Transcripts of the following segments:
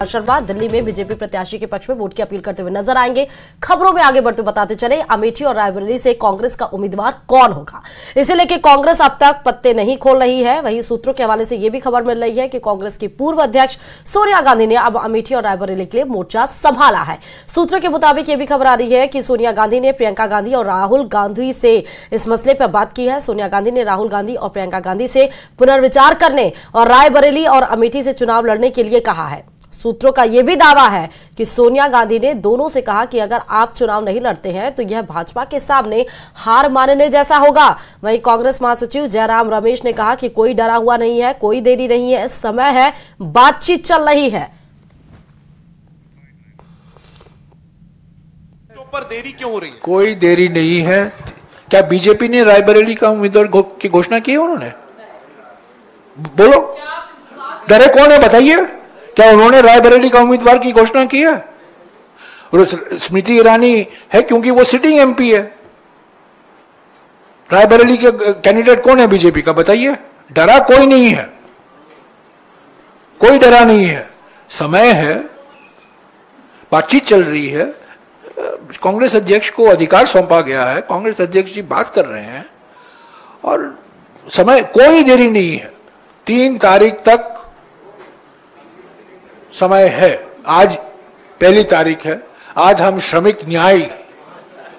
शर्मा दिल्ली में बीजेपी प्रत्याशी के पक्ष में वोट की अपील करते हुए नजर आएंगे। खबरों में आगे बढ़ते बताते चले, अमेठी और रायबरेली से कांग्रेस का उम्मीदवार कौन होगा, इसे लेकर कांग्रेस अब तक पत्ते नहीं खोल रही है। वहीं सूत्रों के हवाले से यह भी खबर मिल रही है कि कांग्रेस की पूर्व अध्यक्ष सोनिया गांधी ने अब अमेठी और रायबरेली के लिए मोर्चा संभाला है। सूत्रों के मुताबिक यह भी खबर आ रही है कि सोनिया गांधी ने प्रियंका गांधी और राहुल गांधी से इस मसले पर बात की है। सोनिया गांधी ने राहुल गांधी और प्रियंका गांधी से पुनर्विचार करने और रायबरेली और अमेठी से चुनाव लड़ने के लिए कहा है। सूत्रों का यह भी दावा है कि सोनिया गांधी ने दोनों से कहा कि अगर आप चुनाव नहीं लड़ते हैं तो यह भाजपा के सामने हार मानने जैसा होगा। वहीं कांग्रेस महासचिव जयराम रमेश ने कहा कि कोई डरा हुआ नहीं है, कोई देरी नहीं है, समय है, बातचीत चल रही है। तो पर देरी क्यों हो रही है? कोई देरी नहीं है। क्या बीजेपी ने रायबरेली का उम्मीदवार की घोषणा की है? उन्होंने बोलो, डरे कौन है बताइए? क्या उन्होंने रायबरेली का उम्मीदवार की घोषणा की है? और स्मृति ईरानी है क्योंकि वो सिटिंग एमपी है। रायबरेली के कैंडिडेट कौन है बीजेपी का बताइए? डरा कोई नहीं है, कोई डरा नहीं है, समय है, बातचीत चल रही है। कांग्रेस अध्यक्ष को अधिकार सौंपा गया है, कांग्रेस अध्यक्ष जी बात कर रहे हैं और समय, कोई देरी नहीं है। 3 तारीख तक समय है। आज पहली तारीख है। आज हम श्रमिक न्याय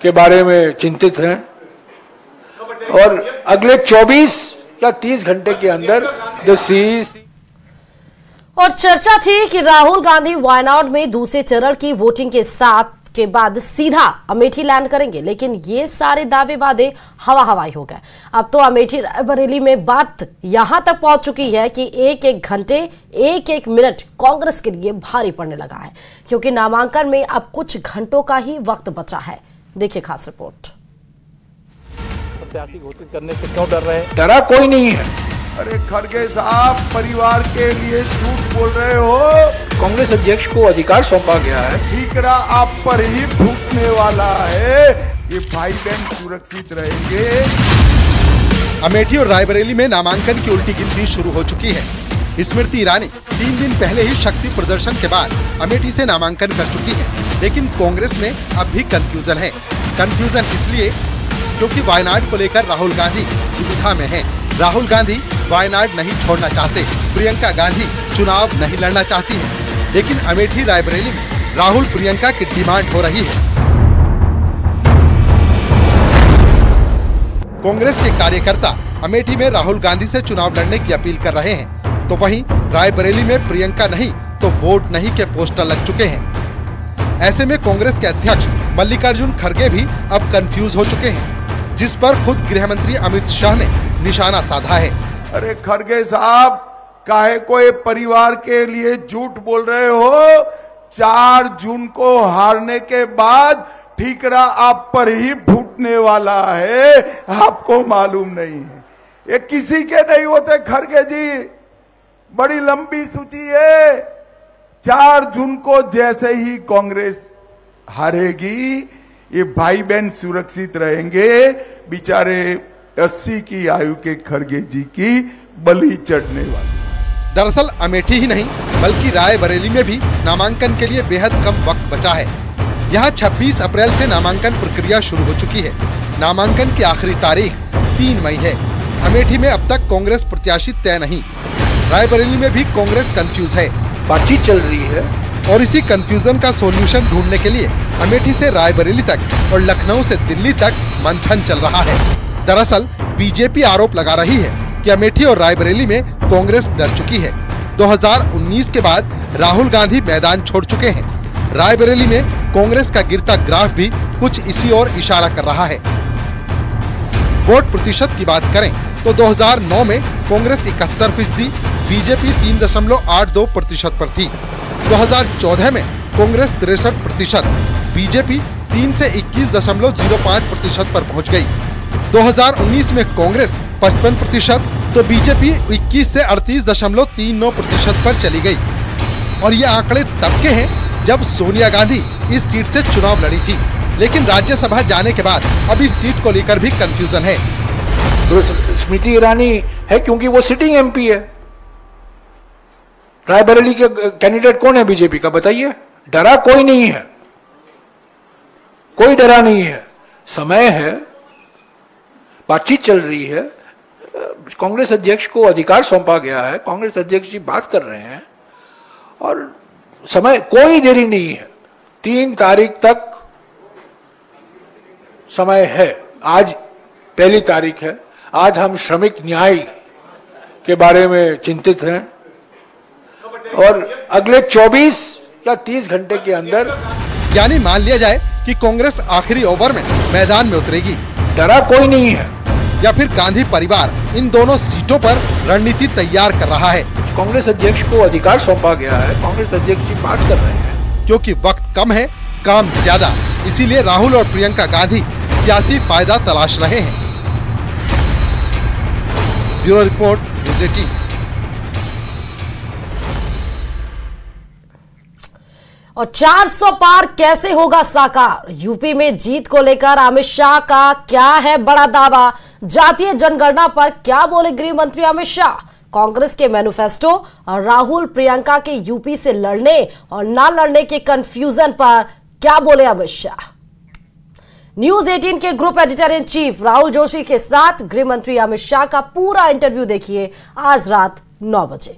के बारे में चिंतित हैं और अगले 24 या 30 घंटे के अंदर और चर्चा थी कि राहुल गांधी वायनाड में दूसरे चरण की वोटिंग के बाद सीधा अमेठी लैंड करेंगे, लेकिन ये सारे दावे वादे हवाई हो गए। अब तो अमेठी रायबरेली में बात यहां तक पहुंच चुकी है कि एक घंटे एक मिनट कांग्रेस के लिए भारी पड़ने लगा है, क्योंकि नामांकन में अब कुछ घंटों का ही वक्त बचा है। देखिए खास रिपोर्ट। प्रत्याशी घोषित करने से क्यों डर रहे हैं? डरा कोई नहीं है। अरे खड़गे साहब, परिवार के लिए झूठ बोल रहे हो। कांग्रेस अध्यक्ष को अधिकार सौंपा गया है। ठीकरा आप पर ही फूटने वाला है। ये भाई बहन सुरक्षित रहेंगे। अमेठी और रायबरेली में नामांकन की उल्टी गिनती शुरू हो चुकी है। स्मृति ईरानी 3 दिन पहले ही शक्ति प्रदर्शन के बाद अमेठी से नामांकन कर चुकी है, लेकिन कांग्रेस में अब भी कंफ्यूजन है। कंफ्यूजन इसलिए क्योंकि वायनाड को लेकर राहुल गांधी दुविधा में है। राहुल गांधी वायनाड नहीं छोड़ना चाहते, प्रियंका गांधी चुनाव नहीं लड़ना चाहती है, लेकिन अमेठी रायबरेली में राहुल प्रियंका की डिमांड हो रही है। कांग्रेस के कार्यकर्ता अमेठी में राहुल गांधी से चुनाव लड़ने की अपील कर रहे हैं, तो वहीं रायबरेली में प्रियंका नहीं तो वोट नहीं के पोस्टर लग चुके हैं। ऐसे में कांग्रेस के अध्यक्ष मल्लिकार्जुन खड़गे भी अब कंफ्यूज हो चुके हैं, जिस पर खुद गृह मंत्री अमित शाह ने निशाना साधा है। अरे खड़गे साहब, काहे कोई परिवार के लिए झूठ बोल रहे हो? 4 जून को हारने के बाद ठीकरा आप पर ही फूटने वाला है, आपको मालूम नहीं है। ये किसी के नहीं होते खड़गे जी, बड़ी लंबी सूची है। 4 जून को जैसे ही कांग्रेस हारेगी, ये भाई बहन सुरक्षित रहेंगे। बेचारे 80 की आयु के खड़गे जी की बलि चढ़ने वाली। दरअसल अमेठी ही नहीं बल्कि रायबरेली में भी नामांकन के लिए बेहद कम वक्त बचा है। यहाँ 26 अप्रैल से नामांकन प्रक्रिया शुरू हो चुकी है। नामांकन की आखिरी तारीख 3 मई है। अमेठी में अब तक कांग्रेस प्रत्याशी तय नहीं। रायबरेली में भी कांग्रेस कंफ्यूज है, बातचीत चल रही है और इसी कंफ्यूजन का सॉल्यूशन ढूंढने के लिए अमेठी से रायबरेली तक और लखनऊ से दिल्ली तक मंथन चल रहा है। दरअसल बीजेपी आरोप लगा रही है कि अमेठी और रायबरेली में कांग्रेस डर चुकी है। 2019 के बाद राहुल गांधी मैदान छोड़ चुके हैं। रायबरेली में कांग्रेस का गिरता ग्राफ भी कुछ इसी ओर इशारा कर रहा है। वोट प्रतिशत की बात करें तो 2009 में कांग्रेस 71%, बीजेपी 3.82% पर थी। 2014 में कांग्रेस 63%, बीजेपी 3 से 21.05% पर पहुंच गई। 2019 में कांग्रेस 55% तो बीजेपी 21 से 38.39% पर चली गई। और ये आंकड़े तब के हैं जब सोनिया गांधी इस सीट से चुनाव लड़ी थी, लेकिन राज्यसभा जाने के बाद अब इस सीट को लेकर भी कंफ्यूजन है। स्मृति ईरानी है क्योंकि वो सिटिंग एमपी है। रायबरेली के कैंडिडेट कौन है बीजेपी का, बताइए। डरा कोई नहीं है, कोई डरा नहीं है। समय है, बातचीत चल रही है, कांग्रेस अध्यक्ष को अधिकार सौंपा गया है, कांग्रेस अध्यक्ष जी बात कर रहे हैं और समय, कोई देरी नहीं है। 3 तारीख तक समय है। आज 1 तारीख है। आज हम श्रमिक न्याय के बारे में चिंतित हैं और अगले 24 या 30 घंटे के अंदर, यानी मान लिया जाए कि कांग्रेस आखिरी ओवर में मैदान में उतरेगी। डरा कोई नहीं है। या फिर गांधी परिवार इन दोनों सीटों पर रणनीति तैयार कर रहा है। कांग्रेस अध्यक्ष को अधिकार सौंपा गया है, कांग्रेस अध्यक्ष जी बात कर रहे हैं। क्योंकि वक्त कम है, काम ज्यादा, इसीलिए राहुल और प्रियंका गांधी सियासी फायदा तलाश रहे हैं। Bureau report, news 18। और 400 पार कैसे होगा साकार? यूपी में जीत को लेकर अमित शाह का क्या है बड़ा दावा? जातीय जनगणना पर क्या बोले गृह मंत्री अमित शाह? कांग्रेस के मैनिफेस्टो और राहुल प्रियंका के यूपी से लड़ने और ना लड़ने के कंफ्यूजन पर क्या बोले अमित शाह? न्यूज़ 18 के group editor in chief Rahul Joshi के साथ गृह मंत्री अमित शाह का पूरा इंटरव्यू देखिए आज रात 9 बजे।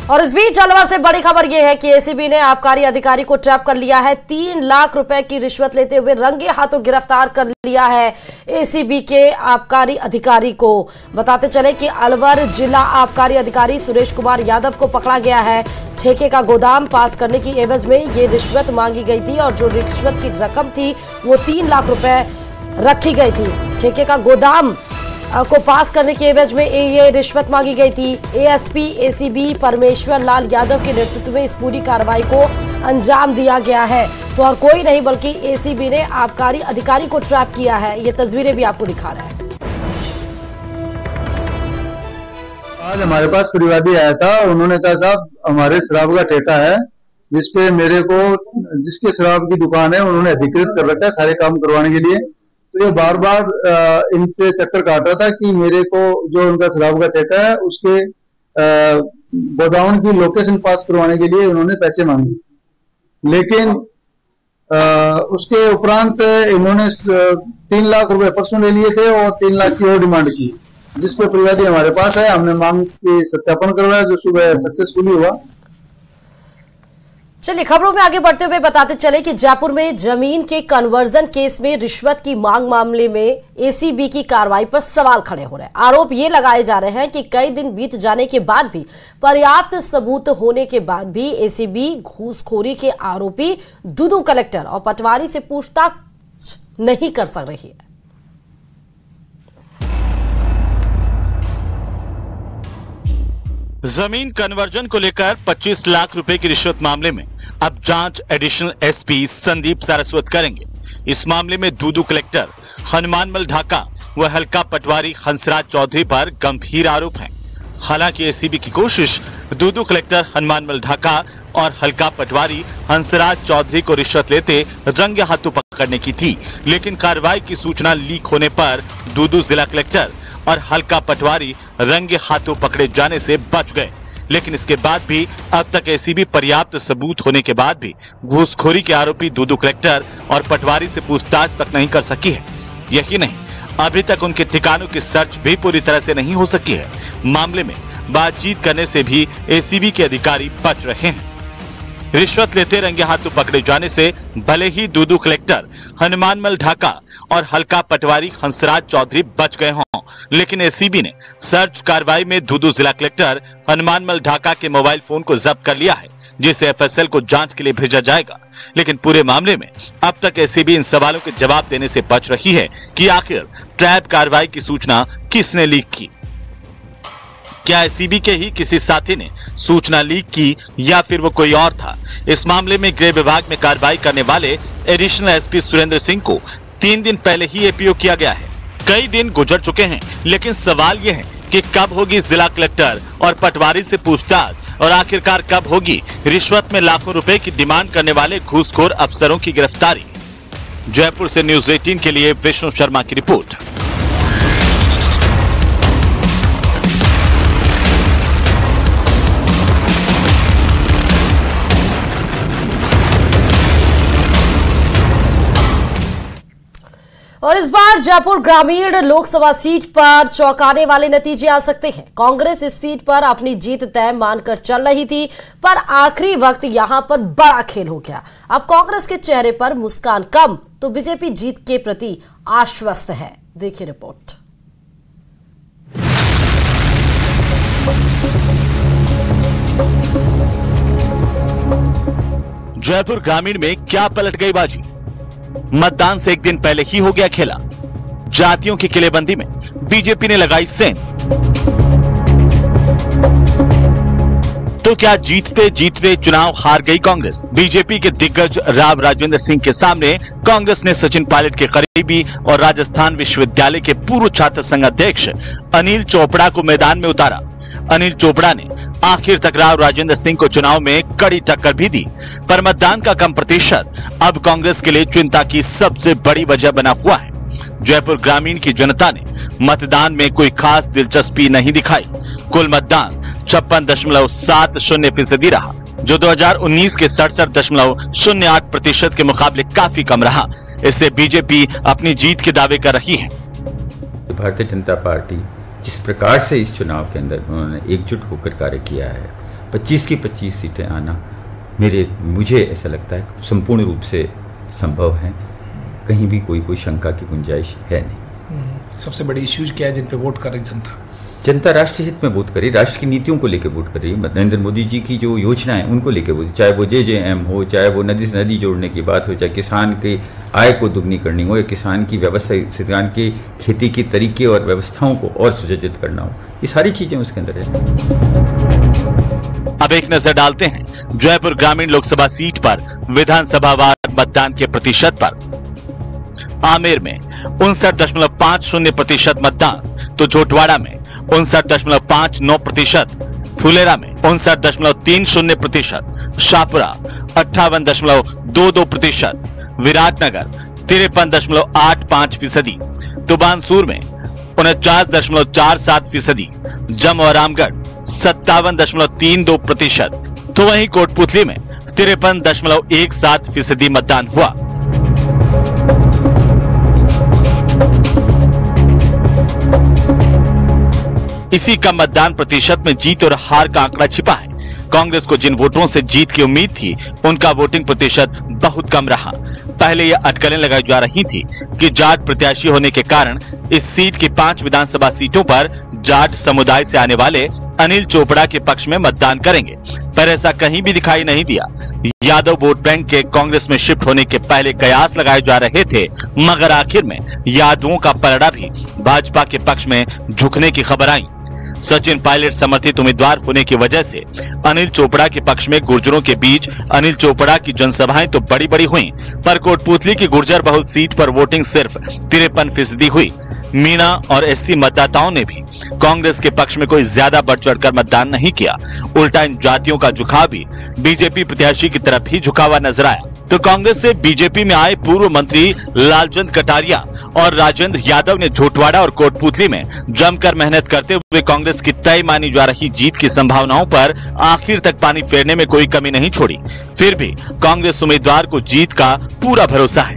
और इस बीच अलवर से बड़ी खबर यह है कि एसीबी ने आबकारी अधिकारी को ट्रैप कर लिया है। 3 लाख रुपए की रिश्वत लेते हुए रंगे हाथों गिरफ्तार कर लिया है एसीबी के आबकारी अधिकारी को। बताते चले कि अलवर जिला आबकारी अधिकारी सुरेश कुमार यादव को पकड़ा गया है। ठेके का गोदाम पास करने की एवज में ये रिश्वत मांगी गई थी और जो रिश्वत की रकम थी वो 3 लाख रुपए रखी गई थी। ठेके का गोदाम को पास करने के एवज में ये रिश्वत मांगी गई थी। एएसपी एसीबी परमेश्वर लाल यादव के नेतृत्व में इस पूरी कार्रवाई को अंजाम दिया गया है। तो और कोई नहीं बल्कि एसीबी ने आबकारी अधिकारी को ट्रैप किया है। ये तस्वीरें भी आपको दिखा रहे हैं। आज हमारे पास परिवादी आया था, उन्होंने कहा साहब हमारे शराब का ठेका है जिसपे मेरे को, जिसके शराब की दुकान है उन्होंने अधिकृत कर रखा है सारे काम करवाने के लिए। तो ये बार बार इनसे चक्कर काट रहा था कि मेरे को जो उनका शराब का ठेका है उसके गोडाउन की लोकेशन पास करवाने के लिए उन्होंने पैसे मांगे, लेकिन उसके उपरांत इन्होंने 3 लाख रुपए परसों ले लिए थे और 3 लाख की और डिमांड की, जिस पे परिवादी हमारे पास है। हमने मांग की सत्यापन करवाया जो सुबह सक्सेसफुली हुआ। चलिए खबरों में आगे बढ़ते हुए बताते चले कि जयपुर में जमीन के कन्वर्जन केस में रिश्वत की मांग मामले में एसीबी की कार्रवाई पर सवाल खड़े हो रहे हैं। आरोप ये लगाए जा रहे हैं कि कई दिन बीत जाने के बाद भी, पर्याप्त सबूत होने के बाद भी एसीबी घूसखोरी के आरोपी दूदू कलेक्टर और पटवारी से पूछताछ नहीं कर सक रही है। जमीन कन्वर्जन को लेकर 25 लाख रुपए की रिश्वत मामले में अब जांच एडिशनल एसपी संदीप सारस्वत करेंगे। इस मामले में दूदू कलेक्टर हनुमानमल ढाका व हल्का पटवारी हंसराज चौधरी पर गंभीर आरोप हैं। हालांकि एसीबी की कोशिश दूदू कलेक्टर हनुमानमल ढाका और हल्का पटवारी हंसराज चौधरी को रिश्वत लेते रंगे हाथों पकड़ने की थी, लेकिन कार्रवाई की सूचना लीक होने पर दूदू जिला कलेक्टर और हल्का पटवारी रंगे हाथों पकड़े जाने से बच गए। लेकिन इसके बाद भी अब तक एसीबी पर्याप्त सबूत होने के बाद भी घूसखोरी के आरोपी दूदू कलेक्टर और पटवारी से पूछताछ तक नहीं कर सकी है। यही नहीं, अभी तक उनके ठिकानों की सर्च भी पूरी तरह से नहीं हो सकी है। मामले में बातचीत करने से भी एसीबी के अधिकारी बच रहे हैं। रिश्वत लेते रंगे हाथों पकड़े जाने से भले ही दूदू कलेक्टर हनुमानमल ढाका और हल्का पटवारी हंसराज चौधरी बच गए हों, लेकिन एसीबी ने सर्च कार्रवाई में दूदू जिला कलेक्टर हनुमानमल ढाका के मोबाइल फोन को जब्त कर लिया है, जिसे एफएसएल को जांच के लिए भेजा जाएगा। लेकिन पूरे मामले में अब तक एसीबी इन सवालों के जवाब देने से बच रही है कि आखिर ट्रैप कार्रवाई की सूचना किसने लीक की। क्या एसीबी के ही किसी साथी ने सूचना लीक की या फिर वो कोई और था? इस मामले में गृह विभाग में कार्रवाई करने वाले एडिशनल एसपी सुरेंद्र सिंह को 3 दिन पहले ही एपीओ किया गया है। कई दिन गुजर चुके हैं, लेकिन सवाल यह है कि कब होगी जिला कलेक्टर और पटवारी से पूछताछ और आखिरकार कब होगी रिश्वत में लाखों रुपए की डिमांड करने वाले घूसखोर अफसरों की गिरफ्तारी। जयपुर से न्यूज़ 18 के लिए विष्णु शर्मा की रिपोर्ट। और इस बार जयपुर ग्रामीण लोकसभा सीट पर चौंकाने वाले नतीजे आ सकते हैं। कांग्रेस इस सीट पर अपनी जीत तय मानकर चल रही थी, पर आखिरी वक्त यहां पर बड़ा खेल हो गया। अब कांग्रेस के चेहरे पर मुस्कान कम तो बीजेपी जीत के प्रति आश्वस्त है। देखिए रिपोर्ट। जयपुर ग्रामीण में क्या पलट गई बाजी? मतदान से एक दिन पहले ही हो गया खेला। जातियों की किलेबंदी में बीजेपी ने लगाई सेंध। तो क्या जीतते जीतते चुनाव हार गई कांग्रेस? बीजेपी के दिग्गज राव राजेंद्र सिंह के सामने कांग्रेस ने सचिन पायलट के करीबी और राजस्थान विश्वविद्यालय के पूर्व छात्र संघ अध्यक्ष अनिल चोपड़ा को मैदान में उतारा। अनिल चोपड़ा ने आखिर तक राव राजेंद्र सिंह को चुनाव में कड़ी टक्कर भी दी, पर मतदान का कम प्रतिशत अब कांग्रेस के लिए चिंता की सबसे बड़ी वजह बना हुआ है। जयपुर ग्रामीण की जनता ने मतदान में कोई खास दिलचस्पी नहीं दिखाई। कुल मतदान 56.70% रहा, जो 2019 के 67.08% के मुकाबले काफी कम रहा। इससे बीजेपी अपनी जीत के दावे कर रही है। भारतीय जनता पार्टी जिस प्रकार से इस चुनाव के अंदर उन्होंने एकजुट होकर कार्य किया है, 25 की 25 सीटें आना मुझे ऐसा लगता है संपूर्ण रूप से संभव है। कहीं भी कोई शंका की गुंजाइश है नहीं। सबसे बड़ी इश्यूज क्या है जिन पे वोट कर रही जनता? राष्ट्र हित में वोट करी, राष्ट्र की नीतियों को लेकर वोट करी, नरेंद्र मोदी जी की जो योजनाएं उनको लेकर वोट, चाहे वो JJM हो, चाहे वो नदी से नदी जोड़ने की बात हो, चाहे किसान की आय को दुगनी करनी हो, या किसान की व्यवस्था, किसान की खेती के तरीके और व्यवस्थाओं को और सुसज्जित करना हो, ये सारी चीजें उसके अंदर है। अब एक नजर डालते हैं जयपुर ग्रामीण लोकसभा सीट पर विधानसभावार मतदान के प्रतिशत पर। आमेर में 59.50% मतदान, तो जोटवाड़ा में 59.59%, फुलेरा में 59.30%, शाहपुरा 58.22%, विराटनगर 53.85%, तो बानसूर में 49.47%, जम और रामगढ़ 57.32%, तो वहीं कोटपुतली में 53.17% मतदान हुआ। इसी कम मतदान प्रतिशत में जीत और हार का आंकड़ा छिपा है। कांग्रेस को जिन वोटों से जीत की उम्मीद थी, उनका वोटिंग प्रतिशत बहुत कम रहा। पहले यह अटकलें लगाई जा रही थी कि जाट प्रत्याशी होने के कारण इस सीट की 5 विधानसभा सीटों पर जाट समुदाय से आने वाले अनिल चोपड़ा के पक्ष में मतदान करेंगे, पर ऐसा कहीं भी दिखाई नहीं दिया। यादव वोट बैंक के कांग्रेस में शिफ्ट होने के पहले कयास लगाए जा रहे थे, मगर आखिर में यादवों का पलड़ा भी भाजपा के पक्ष में झुकने की खबर आई। सचिन पायलट समर्थित उम्मीदवार होने की वजह से अनिल चोपड़ा के पक्ष में गुर्जरों के बीच अनिल चोपड़ा की जनसभाएं तो बड़ी बड़ी हुई, पर कोटपुतली की गुर्जर बहुल सीट पर वोटिंग सिर्फ 53% हुई। मीणा और SC मतदाताओं ने भी कांग्रेस के पक्ष में कोई ज्यादा बढ़ चढ़कर मतदान नहीं किया। उल्टा इन जातियों का झुकाव भी बीजेपी प्रत्याशी की तरफ ही झुका हुआ नजर आया। तो कांग्रेस से बीजेपी में आए पूर्व मंत्री लालचंद कटारिया और राजेंद्र यादव ने झोटवाड़ा और कोटपुतली में जमकर मेहनत करते हुए कांग्रेस की तय मानी जा रही जीत की संभावनाओं पर आखिर तक पानी फेरने में कोई कमी नहीं छोड़ी। फिर भी कांग्रेस उम्मीदवार को जीत का पूरा भरोसा है।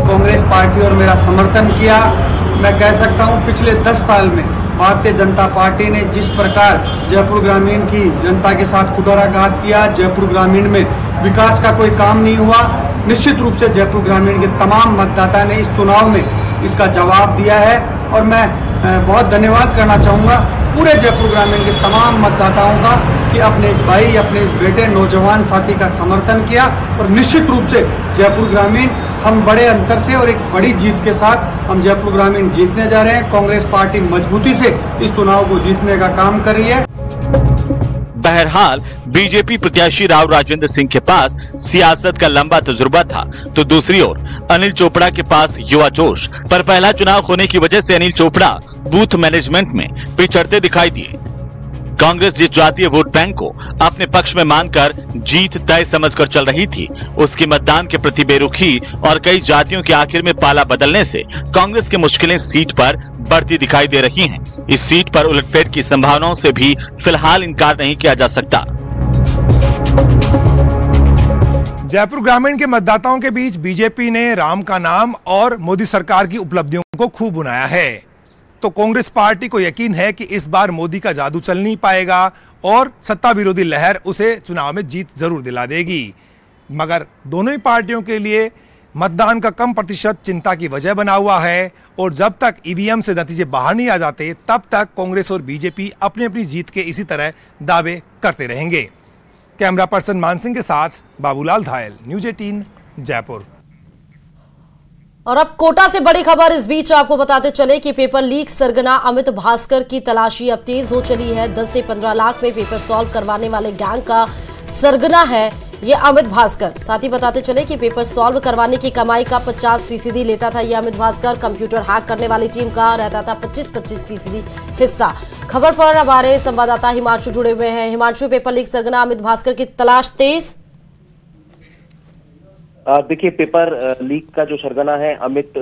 कांग्रेस पार्टी और मेरा समर्थन किया। मैं कह सकता हूं पिछले 10 साल में भारतीय जनता पार्टी ने जिस प्रकार जयपुर ग्रामीण की जनता के साथ कुठाराघात किया, जयपुर ग्रामीण में विकास का कोई काम नहीं हुआ। निश्चित रूप से जयपुर ग्रामीण के तमाम मतदाता ने इस चुनाव में इसका जवाब दिया है और मैं बहुत धन्यवाद करना चाहूँगा पूरे जयपुर ग्रामीण के तमाम मतदाताओं का कि अपने इस भाई, अपने इस बेटे, नौजवान साथी का समर्थन किया। और निश्चित रूप से जयपुर ग्रामीण हम बड़े अंतर से और एक बड़ी जीत के साथ हम जयपुर ग्रामीण जीतने जा रहे हैं। कांग्रेस पार्टी मजबूती से इस चुनाव को जीतने का काम कर रही है। बहरहाल बीजेपी प्रत्याशी राव राजेंद्र सिंह के पास सियासत का लंबा तजुर्बा था, तो दूसरी ओर अनिल चोपड़ा के पास युवा जोश। पर पहला चुनाव होने की वजह से अनिल चोपड़ा बूथ मैनेजमेंट में पिछड़ते दिखाई दिए। कांग्रेस जिस जातीय वोट बैंक को अपने पक्ष में मानकर जीत तय समझकर चल रही थी, उसकी मतदान के प्रति बेरुखी और कई जातियों के आखिर में पाला बदलने से कांग्रेस की मुश्किलें सीट पर बढ़ती दिखाई दे रही हैं। इस सीट पर उलटफेर की संभावनाओं से भी फिलहाल इनकार नहीं किया जा सकता। जयपुर ग्रामीण के मतदाताओं के बीच बीजेपी ने राम का नाम और मोदी सरकार की उपलब्धियों को खूब बुनाया है, तो कांग्रेस पार्टी को यकीन है कि इस बार मोदी का जादू चल नहीं पाएगा और सत्ता विरोधी लहर उसे चुनाव में जीत जरूर दिला देगी। मगर दोनों ही पार्टियों के लिए मतदान का कम प्रतिशत चिंता की वजह बना हुआ है और जब तक ईवीएम से नतीजे बाहर नहीं आ जाते तब तक कांग्रेस और बीजेपी अपनी अपनी जीत के इसी तरह दावे करते रहेंगे। कैमरा पर्सन मानसिंह के साथ बाबूलाल धायल, न्यूज 18 जयपुर। और अब कोटा से बड़ी खबर इस बीच आपको बताते चले कि पेपर लीक सरगना अमित भास्कर की तलाशी अब तेज हो चली है। 10 से 15 लाख में पेपर सॉल्व करवाने वाले गैंग का सरगना है ये अमित भास्कर। साथ ही बताते चले कि पेपर सॉल्व करवाने की कमाई का 50% लेता था ये अमित भास्कर। कंप्यूटर हैक करने वाली टीम का रहता था 25% हिस्सा। खबर पर हमारे संवाददाता हिमांशु जुड़े हुए हैं। हिमांशु, पेपर लीक सरगना अमित भास्कर की तलाश तेज। देखिए, पेपर लीक का जो सरगना है अमित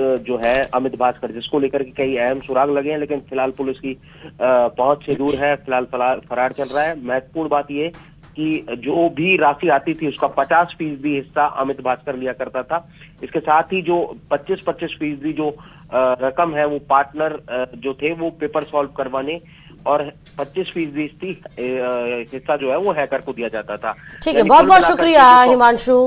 अमित भास्कर, जिसको लेकर के कई अहम सुराग लगे हैं, लेकिन फिलहाल पुलिस की पहुंच से दूर है, फिलहाल फरार चल रहा है। महत्वपूर्ण बात यह कि जो भी राशि आती थी उसका 50% हिस्सा अमित भास्कर लिया करता था। इसके साथ ही जो 25% जो रकम है वो पार्टनर जो थे वो पेपर सॉल्व करवाने और 25% हिस्सा जो है वो हैकर को दिया जाता था। ठीक है, बहुत बहुत शुक्रिया हिमांशु।